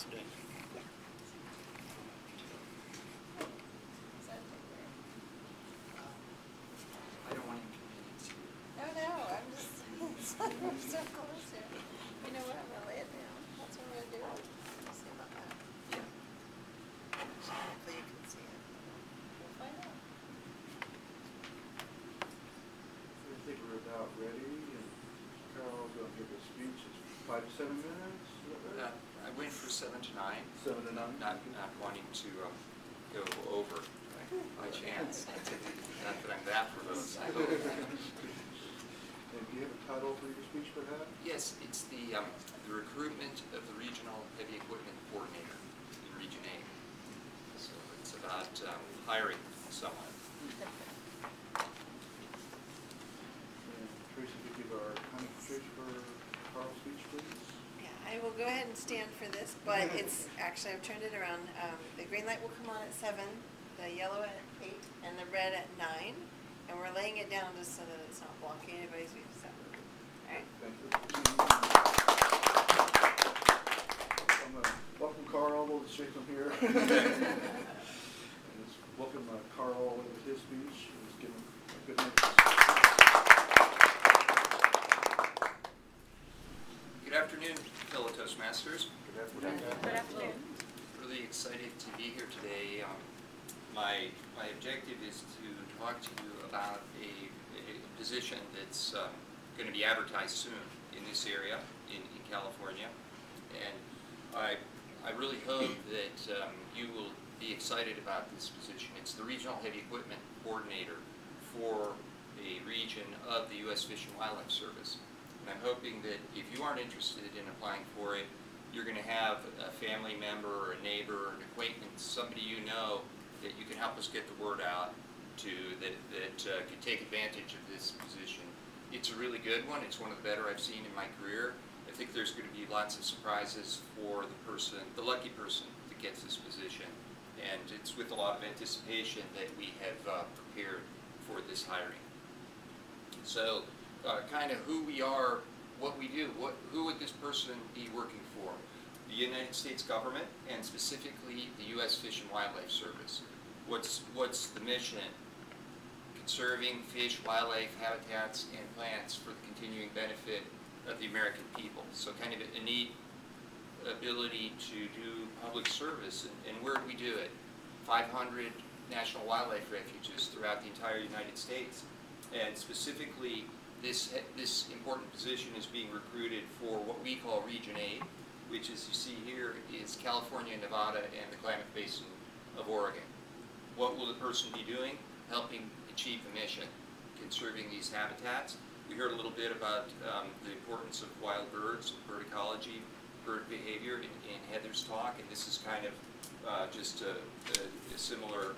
That's good. I don't want inconvenience you. No, I'm just, it's like we're so close here. You know what, I'm gonna lay it down. That's what I'm gonna do. Let's see about that. Yeah. So hopefully you can see it. We'll find out. I think we're about ready, and Karl's going to give a speech. It's 5 to 7 minutes. Is that right? I went for 7 to 9. 7 to 9. Not wanting to go over by chance. Not that I'm that verbose, I hope. And do you have a title for your speech, perhaps? Yes, it's the recruitment of the Regional Heavy Equipment Coordinator in Region A. So it's about hiring someone. And Tracy, could you give our contact information for Karl's speech, please? Yeah, I will go ahead and stand for this, but it's, actually I've turned it around. The green light will come on at 7, the yellow at 8, and the red at 9. And we're laying it down just so that it's not blocking anybody's view. So, all right. Thank you. I'm going to welcome Karl. We'll just shake him here. And let's welcome Karl with his speech. Let's give him a good night. Good afternoon, fellow Toastmasters. Good afternoon. Good afternoon. Really excited to be here today. My objective is to talk to you about a position that's going to be advertised soon in this area in California, and I really hope that you will be excited about this position. It's the Regional Heavy Equipment Coordinator for a region of the U.S. Fish and Wildlife Service. And I'm hoping that if you aren't interested in applying for it, you're going to have a family member or a neighbor or an acquaintance, somebody you know that you can help us get the word out to that could take advantage of this position. It's a really good one. It's one of the better I've seen in my career. I think there's going to be lots of surprises for the person, the lucky person that gets this position. And it's with a lot of anticipation that we have prepared for this hiring. So kind of who we are, what we do, who would this person be working for? The United States government, and specifically the U.S. Fish and Wildlife Service. What's the mission? Conserving fish, wildlife, habitats, and plants for the continuing benefit of the American people. So kind of a neat ability to do public service. And where do we do it? 500 national wildlife refuges throughout the entire United States. And specifically, this important position is being recruited for what we call Region A, which, as you see here, is California, Nevada, and the Klamath Basin of Oregon. What will the person be doing? Helping achieve the mission, conserving these habitats. We heard a little bit about the importance of wild birds, bird ecology, bird behavior in Heather's talk, and this is kind of just a similar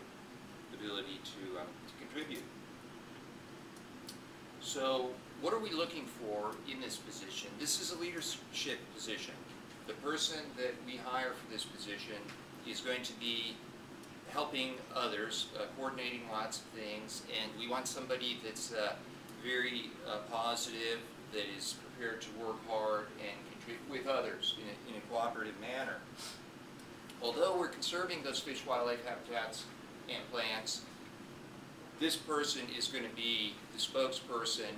ability to contribute. So what are we looking for in this position? This is a leadership position. The person that we hire for this position is going to be helping others, coordinating lots of things, and we want somebody that's very positive, that is prepared to work hard and contribute with others in a cooperative manner. Although we're conserving those fish, wildlife habitats, and plants, this person is going to be the spokesperson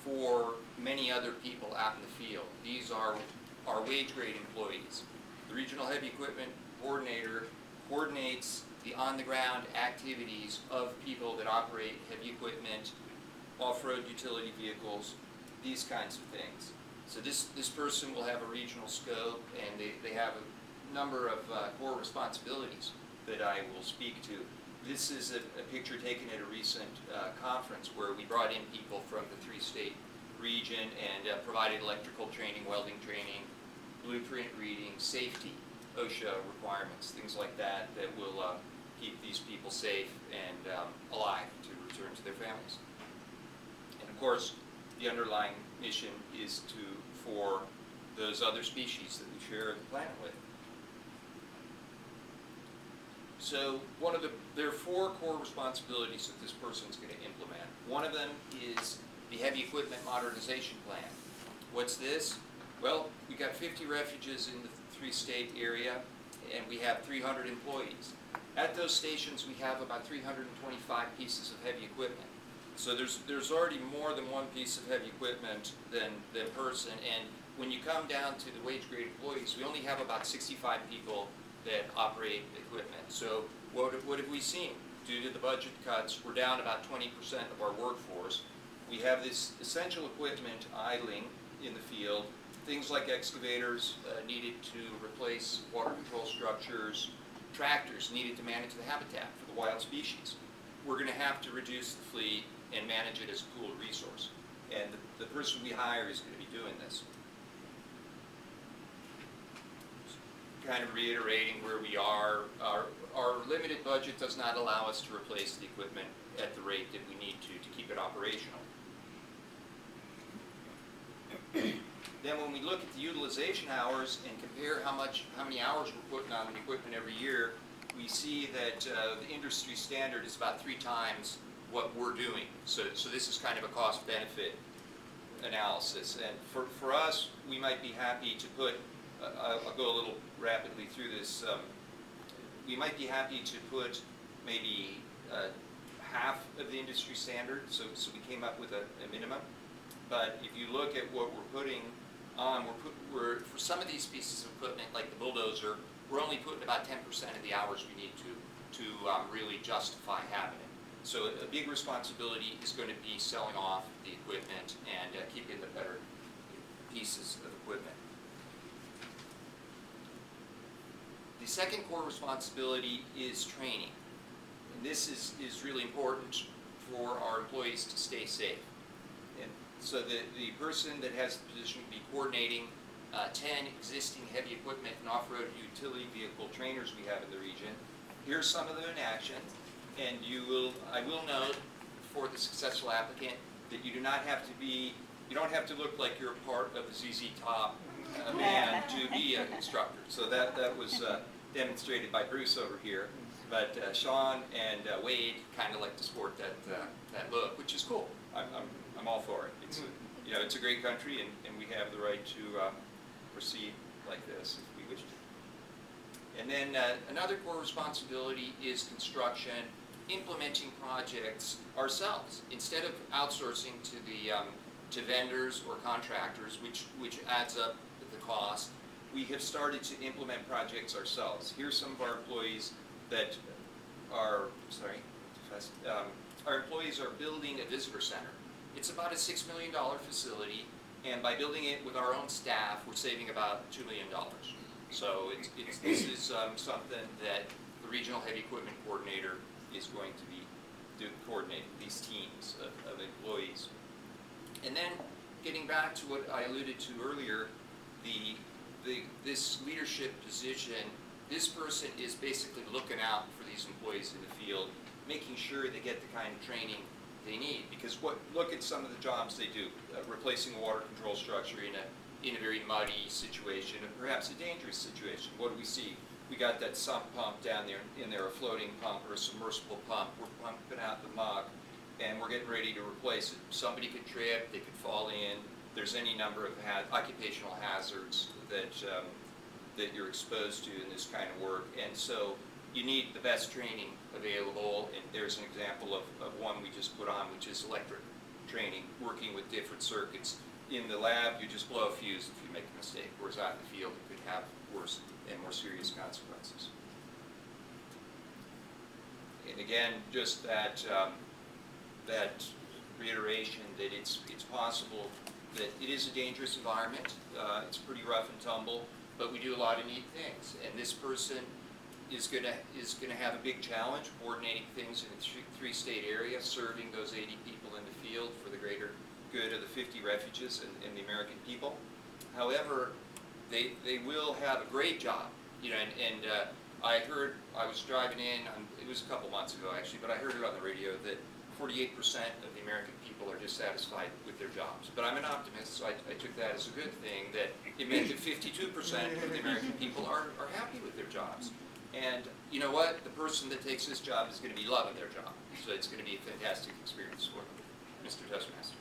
for many other people out in the field. These are our wage grade employees. The Regional Heavy Equipment Coordinator coordinates the on-the-ground activities of people that operate heavy equipment, off-road utility vehicles, these kinds of things. So this person will have a regional scope, and they have a number of core responsibilities that I will speak to. This is a picture taken at a recent conference where we brought in people from the 3-state region and provided electrical training, welding training, blueprint reading, safety, OSHA requirements, things like that will keep these people safe and alive to return to their families. And of course, the underlying mission is for those other species that we share the planet with. So there are 4 core responsibilities that this person is going to implement. One of them is the Heavy Equipment Modernization Plan. What's this? Well, we got 50 refuges in the three-state area, and we have 300 employees. At those stations, we have about 325 pieces of heavy equipment. So there's already more than one piece of heavy equipment than person, and when you come down to the wage grade employees, we only have about 65 people that operate equipment. So what have we seen? Due to the budget cuts, we're down about 20% of our workforce. We have this essential equipment idling in the field, things like excavators needed to replace water control structures, tractors needed to manage the habitat for the wild species. We're going to have to reduce the fleet and manage it as a pooled resource. And the person we hire is going to be doing this. Kind of reiterating where we are, our limited budget does not allow us to replace the equipment at the rate that we need to keep it operational. Then when we look at the utilization hours and compare how many hours we're putting on the equipment every year, we see that the industry standard is about 3 times what we're doing. So this is kind of a cost-benefit analysis. And for us, we might be happy to put, I'll go a little rapidly through this, we might be happy to put maybe half of the industry standard, so we came up with a minimum. But if you look at what we're putting on, for some of these pieces of equipment, like the bulldozer, we're only putting about 10% of the hours we need to really justify having it. So a big responsibility is going to be selling off the equipment and keeping the better pieces of equipment. The second core responsibility is training. And this is really important for our employees to stay safe. And so the person that has the position will be coordinating 10 existing heavy equipment and off-road utility vehicle trainers we have in the region. Here's some of them in action, and I will note for the successful applicant that you don't have to look like you're a part of the ZZ Top band to be an instructor. So that was demonstrated by Bruce over here, but Sean and Wade kind of like to sport that look, which is cool. I'm all for it. It's a great country, and we have the right to proceed like this if we wish to. And then another core responsibility is construction, implementing projects ourselves instead of outsourcing to vendors or contractors, which adds up the cost. We have started to implement projects ourselves. Here's some of our employees that are our employees are building a visitor center. It's about a $6 million facility, and by building it with our own staff, we're saving about $2 million. So this is something that the regional heavy equipment coordinator is going to be coordinating these teams of employees. And then getting back to what I alluded to earlier, this leadership position, this person is basically looking out for these employees in the field, making sure they get the kind of training they need. Because look at some of the jobs they do, replacing a water control structure in a very muddy situation, and perhaps a dangerous situation. What do we see? We got that sump pump down there, a floating pump or a submersible pump. We're pumping out the muck, and we're getting ready to replace it. Somebody could trip, they could fall in. There's any number of occupational hazards that you're exposed to in this kind of work, and so you need the best training available. And there's an example of one we just put on, which is electric training, working with different circuits. In the lab, you just blow a fuse if you make a mistake, whereas out in the field, it could have worse and more serious consequences. And again, just that reiteration that it's possible that it is a dangerous environment. It's pretty rough and tumble, but we do a lot of neat things. And this person is going to have a big challenge coordinating things in the three-state area, serving those 80 people in the field for the greater good of the 50 refuges and the American people. However, they will have a great job, and I was driving in, it was a couple months ago actually, but I heard it on the radio that 48% of the American people are dissatisfied with their jobs. But I'm an optimist, so I took that as a good thing, that it meant that 52% of the American people are happy with their jobs. And you know what? The person that takes this job is going to be loving their job. So it's going to be a fantastic experience for them. Mr. Toastmaster.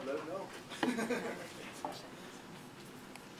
let him know.